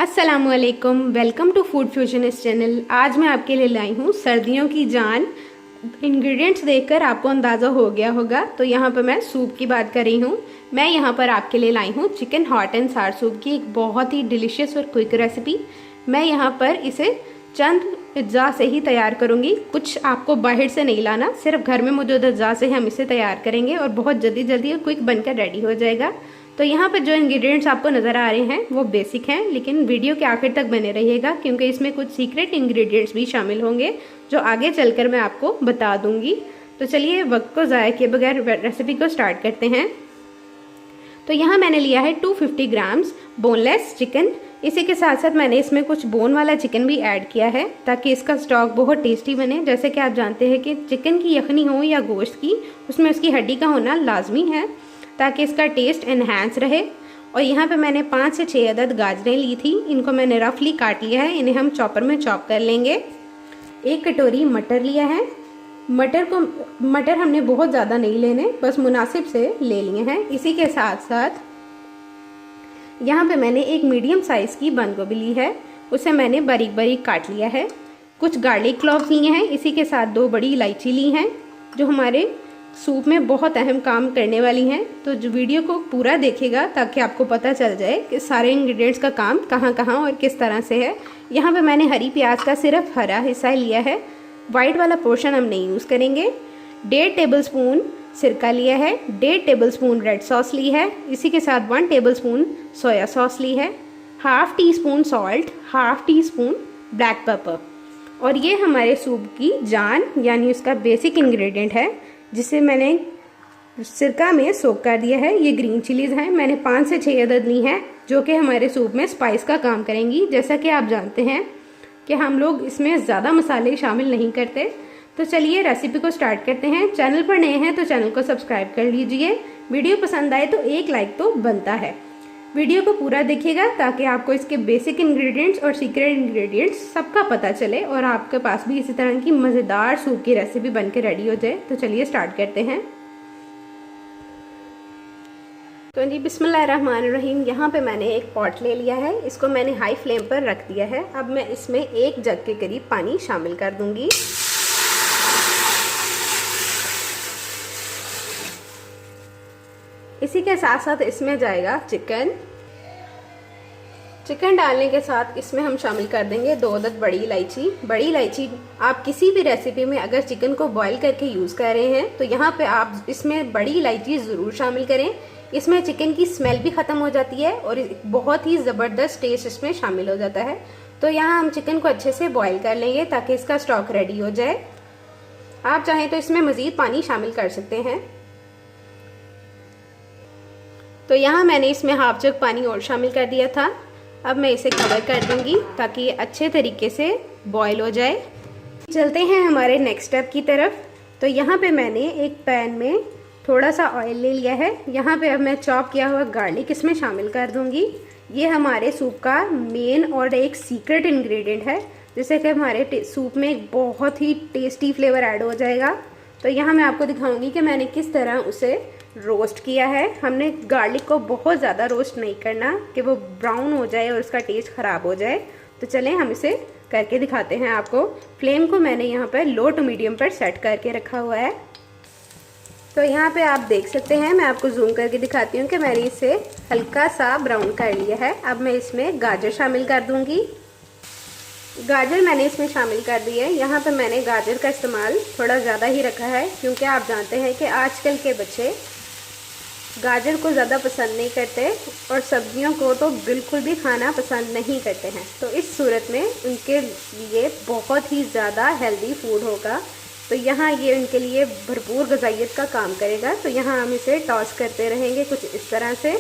अस्सलामुअलैकुम, welcome to food फ्यूजनिस्ट channel. आज मैं आपके लिए लाई हूँ सर्दियों की जान। इंग्रेडिएंट्स देखकर आपको अंदाज़ा हो गया होगा। तो यहाँ पर मैं सूप की बात कर रही हूँ। मैं यहाँ पर आपके लिए लाई हूँ चिकन हॉट एंड सार सूप की एक बहुत ही डिलीशियस और क्विक रेसिपी। मैं यहाँ पर इसे चंद अज्जा से ही तैयार करूँगी, कुछ आपको बाहर से नहीं लाना, सिर्फ घर में मौजूद अज्जा से हम इसे तैयार करेंगे और बहुत जल्दी और क्विक बनकर रेडी हो जाएगा। तो यहाँ पर जो इंग्रेडिएंट्स आपको नज़र आ रहे हैं वो बेसिक हैं, लेकिन वीडियो के आखिर तक बने रहिएगा क्योंकि इसमें कुछ सीक्रेट इंग्रेडिएंट्स भी शामिल होंगे जो आगे चलकर मैं आपको बता दूंगी। तो चलिए वक्त को ज़ाया किए बगैर रेसिपी को स्टार्ट करते हैं। तो यहाँ मैंने लिया है 250 ग्राम्स बोनलेस चिकन। इसी के साथ साथ मैंने इसमें कुछ बोन वाला चिकन भी ऐड किया है ताकि इसका स्टॉक बहुत टेस्टी बने। जैसे कि आप जानते हैं कि चिकन की यखनी हो या गोश्त की, उसमें उसकी हड्डी का होना लाजमी है ताकि इसका टेस्ट एनहांस रहे। और यहाँ पे मैंने 5 से 6 अदद गाजरें ली थी, इनको मैंने रफली काट लिया है, इन्हें हम चॉपर में चॉप कर लेंगे। 1 कटोरी मटर लिया है। मटर हमने बहुत ज़्यादा नहीं लेने, बस मुनासिब से ले लिए हैं। इसी के साथ साथ यहाँ पे मैंने एक मीडियम साइज़ की बंद गोभी ली है, उसे मैंने बारीक काट लिया है। कुछ गार्लिक क्लॉव्स लिए हैं, इसी के साथ 2 बड़ी इलायची ली हैं जो हमारे सूप में बहुत अहम काम करने वाली हैं। तो जो वीडियो को पूरा देखिएगा ताकि आपको पता चल जाए कि सारे इंग्रेडिएंट्स का काम कहाँ और किस तरह से है। यहाँ पे मैंने हरी प्याज का सिर्फ हरा हिस्सा लिया है, वाइट वाला पोर्शन हम नहीं यूज़ करेंगे। 1.5 टेबलस्पून सिरका लिया है, 1.5 टेबलस्पून रेड सॉस ली है, इसी के साथ 1 टेबलस्पून सोया सॉस ली है, half tea spoon salt, half tea spoon black pepper. और ये हमारे सूप की जान यानी उसका बेसिक इंग्रेडिएंट है जिसे मैंने सिरका में सोक कर दिया है। ये ग्रीन चिलीज़ हैं, मैंने 5 से 6 अदद ली हैं जो कि हमारे सूप में स्पाइस का काम करेंगी। जैसा कि आप जानते हैं कि हम लोग इसमें ज़्यादा मसाले शामिल नहीं करते। तो चलिए रेसिपी को स्टार्ट करते हैं। चैनल पर नए हैं तो चैनल को सब्सक्राइब कर लीजिए। वीडियो पसंद आए तो एक लाइक तो बनता है। वीडियो को पूरा देखिएगा ताकि आपको इसके बेसिक इंग्रेडिएंट्स और सीक्रेट इंग्रेडिएंट्स सबका पता चले और आपके पास भी इसी तरह की मज़ेदार सूप की रेसिपी बनकर रेडी हो जाए। तो चलिए स्टार्ट करते हैं। तो जी बिस्मिल्लाहिर्रहमानिर्रहीम। यहाँ पे मैंने एक पॉट ले लिया है, इसको मैंने हाई फ्लेम पर रख दिया है। अब मैं इसमें 1 जग के करीब पानी शामिल कर दूंगी। इसी के साथ साथ इसमें जाएगा चिकन डालने के साथ इसमें हम शामिल कर देंगे 2 अदद बड़ी इलायची। आप किसी भी रेसिपी में अगर चिकन को बॉईल करके यूज़ कर रहे हैं तो यहाँ पे आप इसमें बड़ी इलायची ज़रूर शामिल करें। इसमें चिकन की स्मेल भी ख़त्म हो जाती है और बहुत ही ज़बरदस्त टेस्ट इसमें शामिल हो जाता है। तो यहाँ हम चिकन को अच्छे से बॉईल कर लेंगे ताकि इसका स्टॉक रेडी हो जाए। आप चाहें तो इसमें मज़ीद पानी शामिल कर सकते हैं। तो यहाँ मैंने इसमें हाफ जग पानी और शामिल कर दिया था। अब मैं इसे कवर कर दूंगी ताकि ये अच्छे तरीके से बॉईल हो जाए। चलते हैं हमारे नेक्स्ट स्टेप की तरफ। तो यहाँ पे मैंने एक पैन में थोड़ा सा ऑयल ले लिया है। यहाँ पे अब मैं चॉप किया हुआ गार्लिक इसमें शामिल कर दूंगी। ये हमारे सूप का मेन और एक सीक्रेट इंग्रेडिएंट है जिससे कि हमारे सूप में एक बहुत ही टेस्टी फ्लेवर ऐड हो जाएगा। तो यहाँ मैं आपको दिखाऊंगी कि मैंने किस तरह उसे रोस्ट किया है। हमने गार्लिक को बहुत ज़्यादा रोस्ट नहीं करना कि वो ब्राउन हो जाए और उसका टेस्ट ख़राब हो जाए। तो चलें हम इसे करके दिखाते हैं आपको। फ्लेम को मैंने यहाँ पर लो टू मीडियम पर सेट करके रखा हुआ है। तो यहाँ पे आप देख सकते हैं, मैं आपको जूम करके दिखाती हूँ कि मैंने इसे हल्का सा ब्राउन कर लिया है। अब मैं इसमें गाजर शामिल कर दूँगी। गाजर मैंने इसमें शामिल कर दी है। यहाँ पे मैंने गाजर का इस्तेमाल थोड़ा ज़्यादा ही रखा है क्योंकि आप जानते हैं कि आजकल के बच्चे गाजर को ज़्यादा पसंद नहीं करते और सब्जियों को तो बिल्कुल भी खाना पसंद नहीं करते हैं। तो इस सूरत में उनके लिए बहुत ही ज़्यादा हेल्दी फूड होगा। तो यहाँ ये उनके लिए भरपूर ग़िज़ाइयत का काम करेगा। तो यहाँ हम इसे टॉस करते रहेंगे कुछ इस तरह से।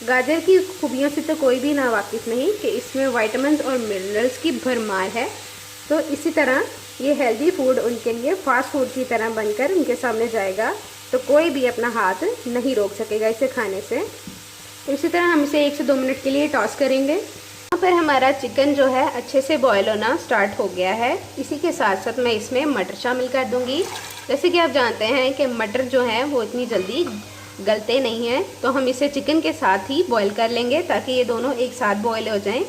गाजर की खूबियों से तो कोई भी ना वाकिफ़ नहीं कि इसमें विटामिन्स और मिनरल्स की भरमार है। तो इसी तरह ये हेल्दी फूड उनके लिए फास्ट फूड की तरह बनकर उनके सामने जाएगा, तो कोई भी अपना हाथ नहीं रोक सकेगा इसे खाने से। तो इसी तरह हम इसे 1 से 2 मिनट के लिए टॉस करेंगे। यहाँ पर हमारा चिकन जो है अच्छे से बॉयल होना स्टार्ट हो गया है। इसी के साथ साथ मैं इसमें मटर शामिल कर दूँगी। जैसे कि आप जानते हैं कि मटर जो है वो इतनी जल्दी गलते नहीं हैं, तो हम इसे चिकन के साथ ही बॉईल कर लेंगे ताकि ये दोनों एक साथ बॉईल हो जाएं।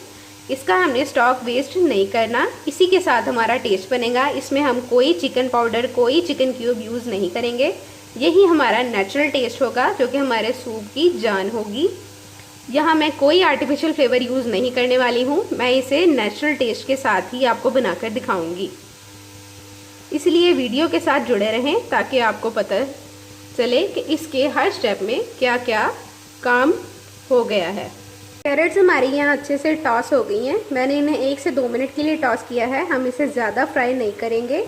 इसका हमने स्टॉक वेस्ट नहीं करना, इसी के साथ हमारा टेस्ट बनेगा। इसमें हम कोई चिकन पाउडर, कोई चिकन क्यूब यूज़ नहीं करेंगे। यही हमारा नेचुरल टेस्ट होगा जो कि हमारे सूप की जान होगी। यहाँ मैं कोई आर्टिफिशियल फ्लेवर यूज़ नहीं करने वाली हूँ, मैं इसे नेचुरल टेस्ट के साथ ही आपको बनाकर दिखाऊंगी। इसलिए वीडियो के साथ जुड़े रहें ताकि आपको पता चले कि इसके हर स्टेप में क्या क्या काम हो गया है। कैरेट्स हमारी यहाँ अच्छे से टॉस हो गई हैं। मैंने इन्हें 1 से 2 मिनट के लिए टॉस किया है। हम इसे ज़्यादा फ्राई नहीं करेंगे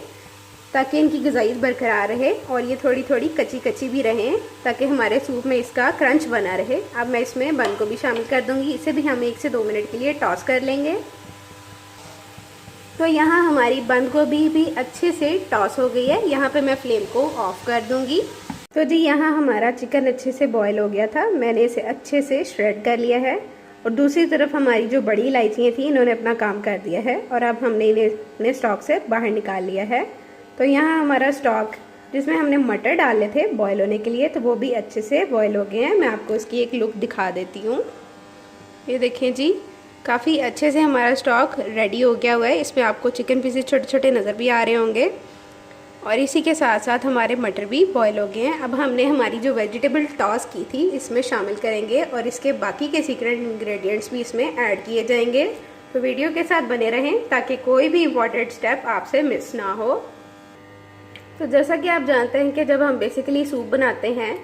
ताकि इनकी ग़िज़ाइयत बरकरार रहे और ये थोड़ी थोड़ी कच्ची कच्ची भी रहें ताकि हमारे सूप में इसका क्रंच बना रहे। अब मैं इसमें बंद को भी शामिल कर दूँगी, इसे भी हम 1 से 2 मिनट के लिए टॉस कर लेंगे। तो यहाँ हमारी बंद गोभी भी अच्छे से टॉस हो गई है। यहाँ पर मैं फ्लेम को ऑफ कर दूँगी। तो जी यहाँ हमारा चिकन अच्छे से बॉयल हो गया था, मैंने इसे अच्छे से श्रेड कर लिया है। और दूसरी तरफ हमारी जो बड़ी इलायचियाँ थी इन्होंने अपना काम कर दिया है और अब हमने इन्हें अपने स्टॉक से बाहर निकाल लिया है। तो यहाँ हमारा स्टॉक जिसमें हमने मटर डाले थे बॉयल होने के लिए, तो वो भी अच्छे से बॉयल हो गए हैं। मैं आपको इसकी एक लुक दिखा देती हूँ। ये देखें जी, काफ़ी अच्छे से हमारा स्टॉक रेडी हो गया हुआ है। इसमें आपको चिकन पीसेस छोटे छोटे नज़र भी आ रहे होंगे और इसी के साथ साथ हमारे मटर भी बॉयल हो गए हैं। अब हमने हमारी जो वेजिटेबल टॉस की थी इसमें शामिल करेंगे और इसके बाकी के सीक्रेट इंग्रेडिएंट्स भी इसमें ऐड किए जाएंगे। तो वीडियो के साथ बने रहें ताकि कोई भी इम्पॉर्टेंट स्टेप आपसे मिस ना हो। तो जैसा कि आप जानते हैं कि जब हम बेसिकली सूप बनाते हैं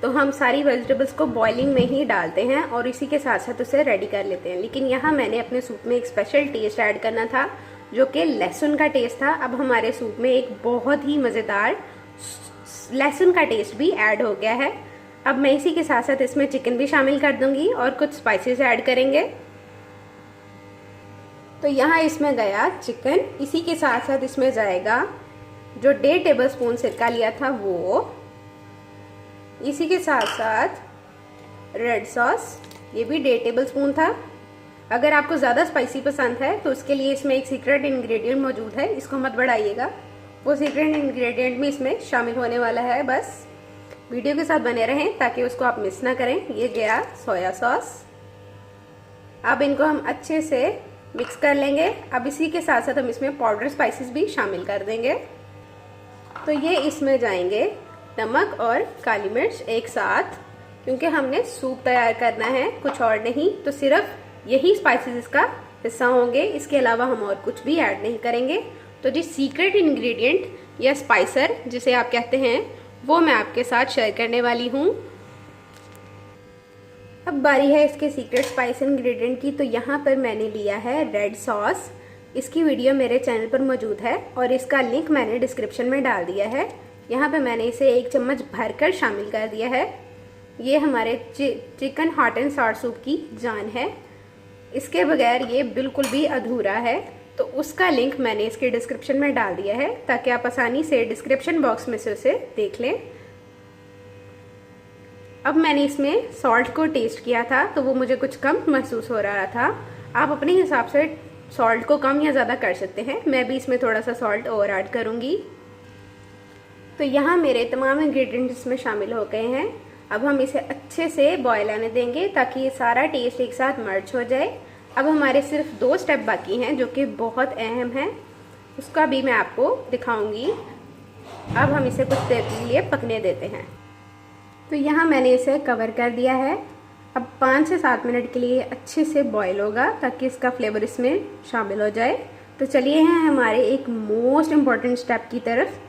तो हम सारी वेजिटेबल्स को बॉइलिंग में ही डालते हैं और इसी के साथ साथ उसे रेडी कर लेते हैं। लेकिन यहाँ मैंने अपने सूप में एक स्पेशल टेस्ट ऐड करना था जो कि लहसुन का टेस्ट था। अब हमारे सूप में एक बहुत ही मज़ेदार लहसुन का टेस्ट भी ऐड हो गया है। अब मैं इसी के साथ साथ इसमें चिकन भी शामिल कर दूंगी और कुछ स्पाइसेस ऐड करेंगे। तो यहाँ इसमें गया चिकन, इसी के साथ साथ इसमें जाएगा जो 1.5 टेबलस्पून सिरका लिया था वो, इसी के साथ साथ रेड सॉस, ये भी 1.5 टेबलस्पून था। अगर आपको ज़्यादा स्पाइसी पसंद है तो उसके लिए इसमें एक सीक्रेट इंग्रेडिएंट मौजूद है, इसको मत बढ़ाइएगा। वो सीक्रेट इंग्रेडिएंट भी इसमें शामिल होने वाला है। बस वीडियो के साथ बने रहें ताकि उसको आप मिस ना करें। ये गया सोया सॉस। अब इनको हम अच्छे से मिक्स कर लेंगे। अब इसी के साथ साथ हम इसमें पाउडर स्पाइसेस भी शामिल कर देंगे। तो ये इसमें जाएंगे नमक और काली मिर्च एक साथ, क्योंकि हमने सूप तैयार करना है, कुछ और नहीं। तो सिर्फ यही स्पाइसेस इसका हिस्सा होंगे, इसके अलावा हम और कुछ भी ऐड नहीं करेंगे। तो जी सीक्रेट इंग्रेडिएंट या स्पाइसर जिसे आप कहते हैं वो मैं आपके साथ शेयर करने वाली हूँ। अब बारी है इसके सीक्रेट स्पाइस इंग्रेडिएंट की। तो यहाँ पर मैंने लिया है रेड सॉस। इसकी वीडियो मेरे चैनल पर मौजूद है और इसका लिंक मैंने डिस्क्रिप्शन में डाल दिया है। यहाँ पे मैंने इसे 1 चम्मच भरकर शामिल कर दिया है। ये हमारे chicken hot and sour soup की जान है। इसके बगैर ये बिल्कुल भी अधूरा है। तो उसका लिंक मैंने इसके डिस्क्रिप्शन में डाल दिया है ताकि आप आसानी से डिस्क्रिप्शन बॉक्स में से उसे देख लें। अब मैंने इसमें सॉल्ट को टेस्ट किया था तो वो मुझे कुछ कम महसूस हो रहा था। आप अपने हिसाब से सॉल्ट को कम या ज़्यादा कर सकते हैं। मैं भी इसमें थोड़ा सा सॉल्ट और ऐड करूँगी। तो यहाँ मेरे तमाम इंग्रेडिएंट्स इसमें शामिल हो गए हैं। अब हम इसे अच्छे से बॉयल आने देंगे ताकि ये सारा टेस्ट एक साथ मर्ज हो जाए। अब हमारे सिर्फ 2 स्टेप बाकी हैं जो कि बहुत अहम हैं, उसका भी मैं आपको दिखाऊंगी। अब हम इसे कुछ देर के लिए पकने देते हैं। तो यहाँ मैंने इसे कवर कर दिया है। अब 5 से 7 मिनट के लिए अच्छे से बॉयल होगा ताकि इसका फ्लेवर इसमें शामिल हो जाए। तो चलिए हैं हमारे एक मोस्ट इम्पॉर्टेंट स्टेप की तरफ।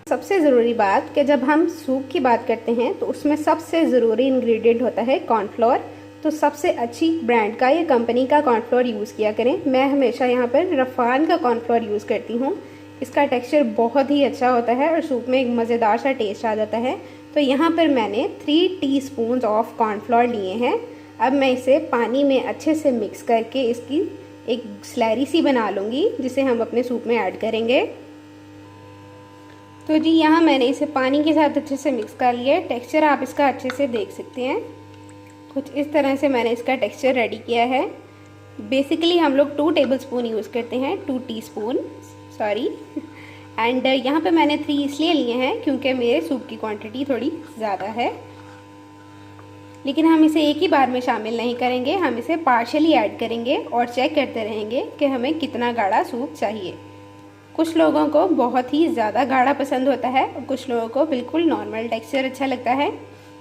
सबसे ज़रूरी बात कि जब हम सूप की बात करते हैं तो उसमें सबसे ज़रूरी इंग्रेडिएंट होता है कॉर्नफ्लोर। तो सबसे अच्छी ब्रांड का या कंपनी का कॉर्नफ्लोर यूज़ किया करें। मैं हमेशा यहाँ पर रफ़ान का कॉर्नफ्लोर यूज़ करती हूँ। इसका टेक्सचर बहुत ही अच्छा होता है और सूप में एक मज़ेदार सा टेस्ट आ जाता है। तो यहाँ पर मैंने 3 टीस्पून ऑफ कॉर्नफ्लोर लिए हैं। अब मैं इसे पानी में अच्छे से मिक्स करके इसकी एक स्लैरी सी बना लूँगी जिसे हम अपने सूप में ऐड करेंगे। तो जी यहाँ मैंने इसे पानी के साथ अच्छे से मिक्स कर लिया है। टेक्सचर आप इसका अच्छे से देख सकते हैं। कुछ इस तरह से मैंने इसका टेक्सचर रेडी किया है। बेसिकली हम लोग 2 टेबलस्पून यूज़ करते हैं, 2 टीस्पून सॉरी। एंड यहाँ पे मैंने 3 इसलिए लिए हैं क्योंकि मेरे सूप की क्वांटिटी थोड़ी ज़्यादा है। लेकिन हम इसे एक ही बार में शामिल नहीं करेंगे, हम इसे पार्शियली ऐड करेंगे और चेक करते रहेंगे कि हमें कितना गाढ़ा सूप चाहिए। कुछ लोगों को बहुत ही ज़्यादा गाढ़ा पसंद होता है और कुछ लोगों को बिल्कुल नॉर्मल टेक्सचर अच्छा लगता है,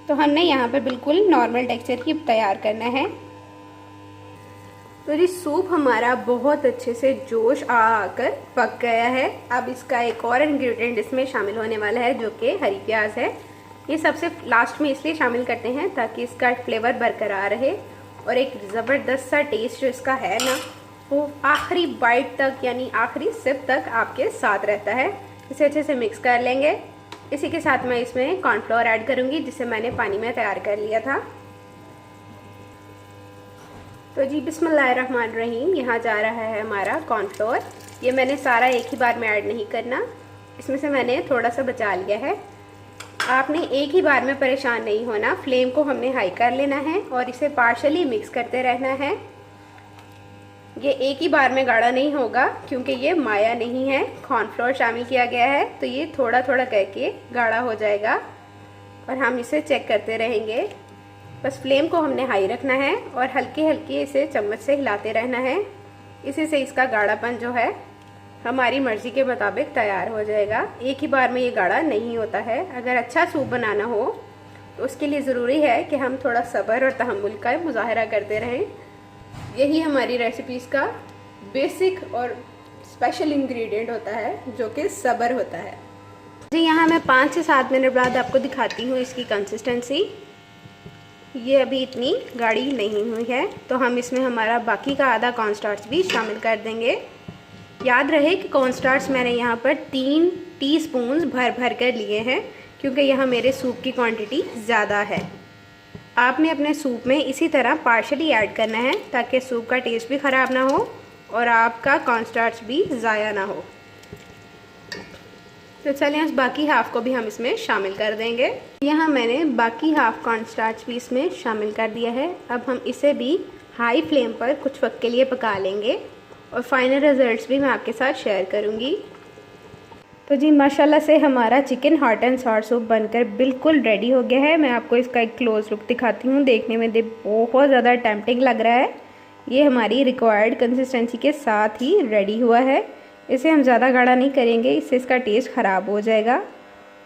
तो हमने यहाँ पर बिल्कुल नॉर्मल टेक्सचर ही तैयार करना है। तो जी सूप हमारा बहुत अच्छे से जोश आकर पक गया है। अब इसका एक और इंग्रेडिएंट इसमें शामिल होने वाला है जो कि हरी प्याज है। ये सबसे लास्ट में इसलिए शामिल करते हैं ताकि इसका फ्लेवर बरकरार रहे और एक ज़बरदस्त सा टेस्ट जो इसका है ना, वो आखिरी बाइट तक यानी आखिरी सिप तक आपके साथ रहता है। इसे अच्छे से मिक्स कर लेंगे। इसी के साथ मैं इसमें कॉर्नफ्लोर ऐड करूँगी जिसे मैंने पानी में तैयार कर लिया था। तो जी बिस्मिल्लाहिर्रहमानिर्रहीम, यहाँ जा रहा है हमारा कॉर्नफ्लोर। ये मैंने सारा एक ही बार में ऐड नहीं करना, इसमें से मैंने थोड़ा सा बचा लिया है। आपने एक ही बार में परेशान नहीं होना, फ्लेम को हमने हाई कर लेना है और इसे पार्शियली मिक्स करते रहना है। ये एक ही बार में गाढ़ा नहीं होगा क्योंकि ये माया नहीं है, कॉर्नफ्लोर शामिल किया गया है, तो ये थोड़ा थोड़ा करके गाढ़ा हो जाएगा और हम इसे चेक करते रहेंगे। बस फ्लेम को हमने हाई रखना है और हल्के हल्के इसे चम्मच से हिलाते रहना है। इसी से इसका गाढ़ापन जो है हमारी मर्ज़ी के मुताबिक तैयार हो जाएगा। एक ही बार में ये गाढ़ा नहीं होता है। अगर अच्छा सूप बनाना हो तो उसके लिए ज़रूरी है कि हम थोड़ा सब्र और तहम्मुल का मुजाहरा करते रहें। यही हमारी रेसिपीज़ का बेसिक और स्पेशल इंग्रेडिएंट होता है जो कि सब्र होता है। जी यहाँ मैं 5 से 7 मिनट बाद आपको दिखाती हूँ इसकी कंसिस्टेंसी। ये अभी इतनी गाढ़ी नहीं हुई है, तो हम इसमें हमारा बाकी का आधा कॉर्नस्टार्च भी शामिल कर देंगे। याद रहे कि कॉर्नस्टार्च मैंने यहाँ पर 3 टीस्पून भर भर कर लिए हैं क्योंकि यहाँ मेरे सूप की क्वांटिटी ज़्यादा है। आपने अपने सूप में इसी तरह पार्शियली ऐड करना है ताकि सूप का टेस्ट भी ख़राब ना हो और आपका कॉर्नस्टार्च भी ज़ाया ना हो। तो चलिए उस बाकी हाफ़ को भी हम इसमें शामिल कर देंगे। यहाँ मैंने बाकी हाफ़ कॉर्नस्टार्च भी इसमें शामिल कर दिया है। अब हम इसे भी हाई फ्लेम पर कुछ वक्त के लिए पका लेंगे और फाइनल रिज़ल्ट्स भी मैं आपके साथ शेयर करूँगी। तो जी माशाल्लाह से हमारा chicken hot and sour soup बनकर बिल्कुल रेडी हो गया है। मैं आपको इसका एक क्लोज लुक दिखाती हूँ। देखने में बहुत ज़्यादा टेम्पटिंग लग रहा है। ये हमारी रिक्वायर्ड कंसिस्टेंसी के साथ ही रेडी हुआ है। इसे हम ज़्यादा गाढ़ा नहीं करेंगे, इससे इसका टेस्ट ख़राब हो जाएगा।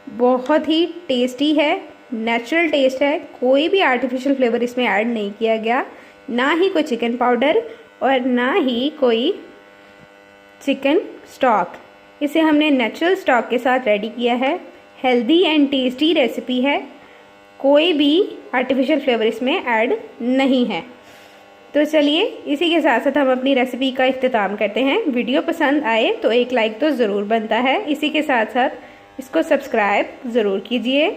बहुत ही टेस्टी है, नेचुरल टेस्ट है, कोई भी आर्टिफिशियल फ्लेवर इसमें ऐड नहीं किया गया, ना ही कोई चिकन पाउडर और ना ही कोई चिकन स्टॉक। इसे हमने नेचुरल स्टॉक के साथ रेडी किया है। हेल्दी एंड टेस्टी रेसिपी है, कोई भी आर्टिफिशियल फ्लेवर इसमें ऐड नहीं है। तो चलिए इसी के साथ साथ हम अपनी रेसिपी का इख्तिताम करते हैं। वीडियो पसंद आए तो एक लाइक तो ज़रूर बनता है। इसी के साथ साथ इसको सब्सक्राइब ज़रूर कीजिए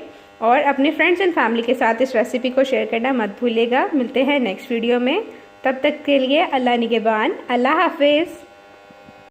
और अपने फ्रेंड्स एंड फैमिली के साथ इस रेसिपी को शेयर करना मत भूलिएगा। मिलते हैं नेक्स्ट वीडियो में, तब तक के लिए अल्लाह निगहबान, अल्लाह हाफिज़।